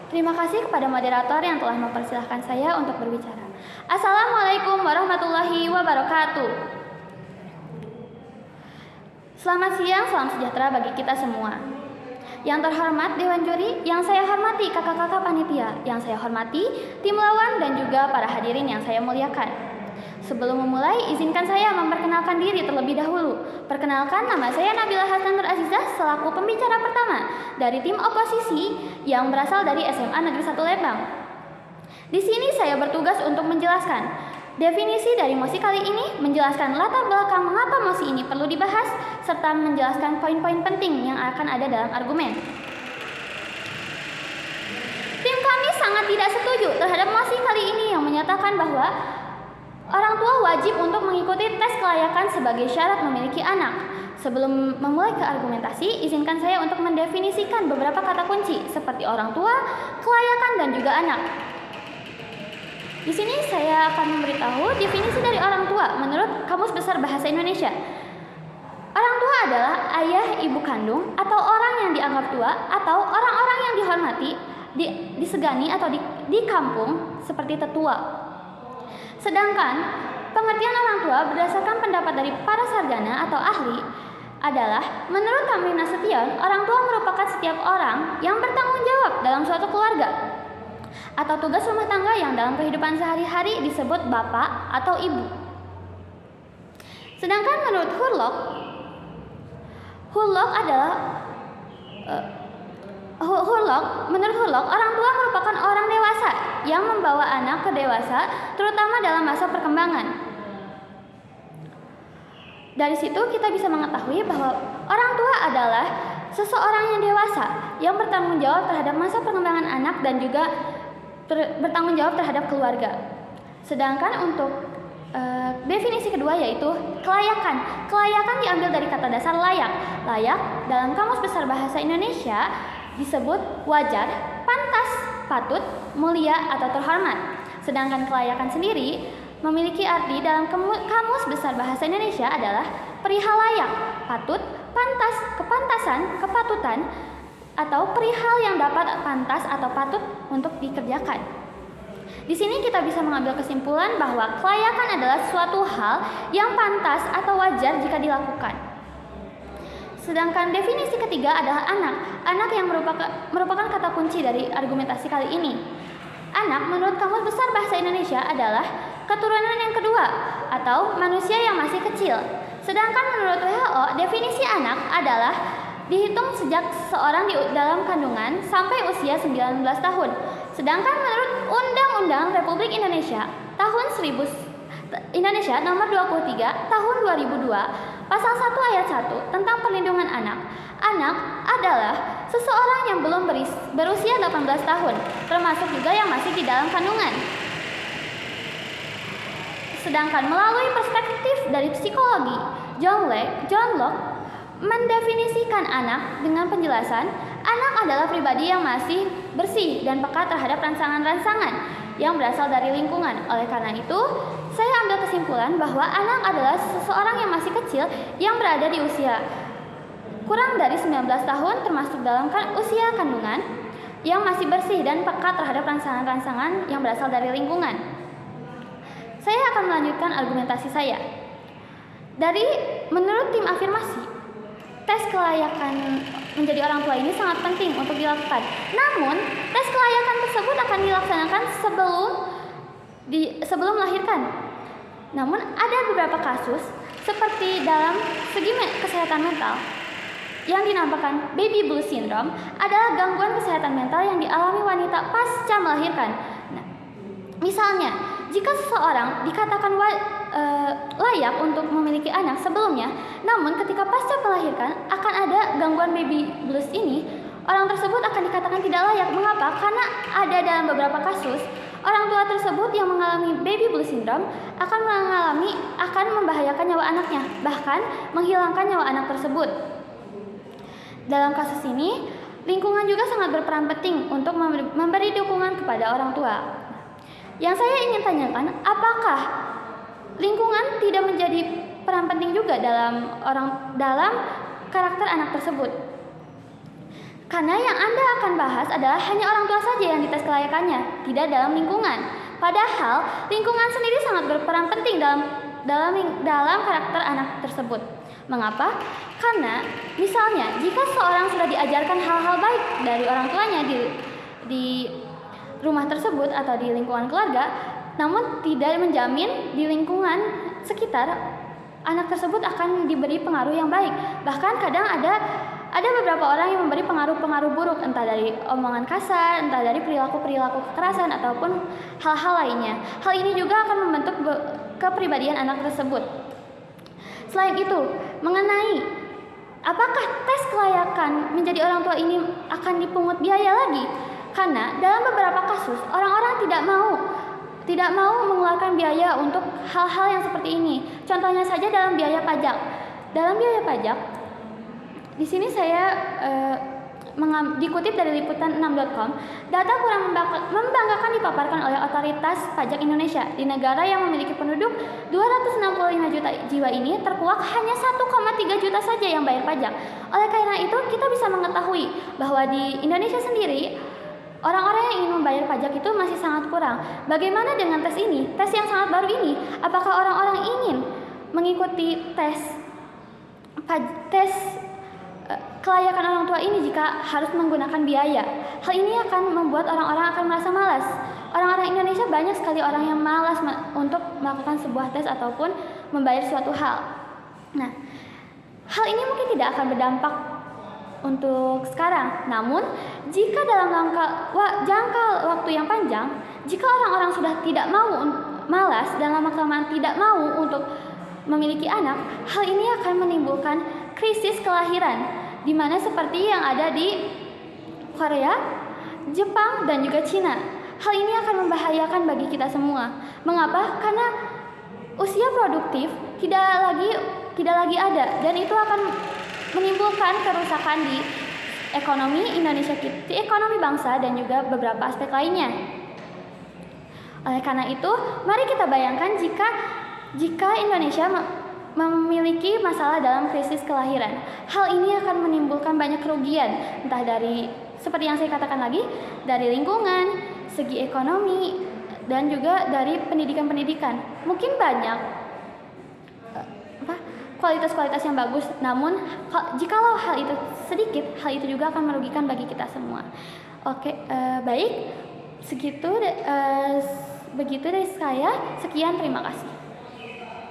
Terima kasih kepada moderator yang telah mempersilahkan saya untuk berbicara. Assalamualaikum warahmatullahi wabarakatuh. Selamat siang, salam sejahtera bagi kita semua. Yang terhormat Dewan Juri, yang saya hormati kakak-kakak panitia, yang saya hormati tim lawan dan juga para hadirin yang saya muliakan. Sebelum memulai, izinkan saya memperkenalkan diri terlebih dahulu. Perkenalkan, nama saya Nabila Hassan Nur Azizah selaku pembicara pertama dari tim oposisi yang berasal dari SMA Negeri 1 Lembang. Di sini saya bertugas untuk menjelaskan definisi dari mosi kali ini, menjelaskan latar belakang mengapa mosi ini perlu dibahas, serta menjelaskan poin-poin penting yang akan ada dalam argumen. Tim kami sangat tidak setuju terhadap mosi kali ini yang menyatakan bahwa orang tua wajib untuk mengikuti tes kelayakan sebagai syarat memiliki anak. Sebelum memulai ke argumentasi, izinkan saya untuk mendefinisikan beberapa kata kunci seperti orang tua, kelayakan, dan juga anak. Di sini saya akan memberitahu definisi dari orang tua menurut Kamus Besar Bahasa Indonesia. Orang tua adalah ayah, ibu kandung, atau orang yang dianggap tua, atau orang-orang yang dihormati, disegani, atau di kampung seperti tetua. Sedangkan pengertian orang tua berdasarkan pendapat dari para sarjana atau ahli adalah, menurut kami Nasution, orang tua merupakan setiap orang yang bertanggung jawab dalam suatu keluarga atau tugas rumah tangga yang dalam kehidupan sehari-hari disebut bapak atau ibu. Sedangkan menurut Hurlock adalah menurut Hurlock, orang tua merupakan orang dewasa yang membawa anak ke dewasa, terutama dalam masa perkembangan. Dari situ kita bisa mengetahui bahwa orang tua adalah seseorang yang dewasa yang bertanggung jawab terhadap masa perkembangan anak dan juga bertanggung jawab terhadap keluarga. Sedangkan untuk definisi kedua yaitu kelayakan. Kelayakan diambil dari kata dasar layak. Layak dalam Kamus Besar Bahasa Indonesia disebut wajar, pantas, patut, mulia, atau terhormat. Sedangkan kelayakan sendiri memiliki arti dalam Kamus Besar Bahasa Indonesia adalah perihal layak, patut, pantas, kepantasan, kepatutan, atau perihal yang dapat pantas atau patut untuk dikerjakan. Di sini kita bisa mengambil kesimpulan bahwa kelayakan adalah suatu hal yang pantas atau wajar jika dilakukan. Sedangkan definisi ketiga adalah anak. Anak yang merupakan kata kunci dari argumentasi kali ini. Anak menurut Kamus Besar Bahasa Indonesia adalah keturunan yang kedua atau manusia yang masih kecil. Sedangkan menurut WHO, definisi anak adalah dihitung sejak seseorang di dalam kandungan sampai usia 19 tahun. Sedangkan menurut Undang-Undang Republik Indonesia Indonesia nomor 23 tahun 2002 pasal 1 ayat 1 tentang perlindungan anak. Anak adalah seseorang yang belum berusia 18 tahun, termasuk juga yang masih di dalam kandungan. Sedangkan melalui perspektif dari psikologi, John Locke mendefinisikan anak dengan penjelasan, anak adalah pribadi yang masih bersih dan peka terhadap rangsangan-rangsangan yang berasal dari lingkungan. Oleh karena itu, saya ambil kesimpulan bahwa anak adalah seseorang yang masih kecil yang berada di usia kurang dari 19 tahun termasuk dalam usia kandungan yang masih bersih dan peka terhadap rangsangan-rangsangan yang berasal dari lingkungan. Saya akan melanjutkan argumentasi saya. Menurut tim afirmasi, tes kelayakan menjadi orang tua ini sangat penting untuk dilakukan. Namun, tes kelayakan tersebut akan dilaksanakan sebelum melahirkan. Namun, ada beberapa kasus seperti dalam segi kesehatan mental yang dinamakan baby blues syndrome adalah gangguan kesehatan mental yang dialami wanita pasca melahirkan. Nah, misalnya, jika seseorang dikatakan layak untuk memiliki anak sebelumnya, namun ketika pasca melahirkan akan ada gangguan baby blues ini, orang tersebut akan dikatakan tidak layak. Mengapa? Karena ada dalam beberapa kasus orang tua tersebut yang mengalami baby blues syndrome akan membahayakan nyawa anaknya, bahkan menghilangkan nyawa anak tersebut. Dalam kasus ini, lingkungan juga sangat berperan penting untuk memberi dukungan kepada orang tua. Yang saya ingin tanyakan, apakah lingkungan tidak menjadi peran penting juga dalam karakter anak tersebut? Karena yang Anda akan bahas adalah hanya orang tua saja yang dites kelayakannya, tidak dalam lingkungan. Padahal, lingkungan sendiri sangat berperan penting dalam karakter anak tersebut. Mengapa? Karena misalnya jika seorang sudah diajarkan hal-hal baik dari orang tuanya di rumah tersebut atau di lingkungan keluarga, namun tidak menjamin di lingkungan sekitar anak tersebut akan diberi pengaruh yang baik. Bahkan kadang ada beberapa orang yang memberi pengaruh-pengaruh buruk, entah dari omongan kasar, entah dari perilaku-perilaku kekerasan ataupun hal-hal lainnya. Hal ini juga akan membentuk kepribadian anak tersebut. Selain itu, mengenai apakah tes kelayakan menjadi orang tua ini akan dipungut biaya lagi? Karena dalam beberapa kasus orang-orang tidak mau mengeluarkan biaya untuk hal-hal yang seperti ini. Contohnya saja dalam biaya pajak. Dalam biaya pajak, di sini saya dikutip dari liputan6.com, data kurang membanggakan dipaparkan oleh otoritas pajak Indonesia. Di negara yang memiliki penduduk 265 juta jiwa ini, terkuak hanya 1,3 juta saja yang bayar pajak. Oleh karena itu, kita bisa mengetahui bahwa di Indonesia sendiri, orang-orang yang ingin membayar pajak itu masih sangat kurang. Bagaimana dengan tes ini? Tes yang sangat baru ini, apakah orang-orang ingin mengikuti tes kelayakan orang tua ini jika harus menggunakan biaya? Hal ini akan membuat orang-orang akan merasa malas. Orang-orang Indonesia banyak sekali orang yang malas untuk melakukan sebuah tes ataupun membayar suatu hal. Nah, hal ini mungkin tidak akan berdampak untuk sekarang. Namun, jika dalam jangka waktu yang panjang, jika orang-orang sudah tidak mau malas dan lama-kelamaan tidak mau untuk memiliki anak, hal ini akan menimbulkan krisis kelahiran, di mana seperti yang ada di Korea, Jepang, dan juga Cina. Hal ini akan membahayakan bagi kita semua. Mengapa? Karena usia produktif tidak lagi ada, dan itu akan menimbulkan kerusakan di ekonomi Indonesia, di ekonomi bangsa, dan juga beberapa aspek lainnya. Oleh karena itu, mari kita bayangkan jika Indonesia memiliki masalah dalam krisis kelahiran. Hal ini akan menimbulkan banyak kerugian, entah dari seperti yang saya katakan lagi, dari lingkungan, segi ekonomi, dan juga dari pendidikan. Mungkin banyak kualitas-kualitas yang bagus, namun jikalau hal itu sedikit, hal itu juga akan merugikan bagi kita semua. Oke, baik, begitu dari saya. Sekian, terima kasih.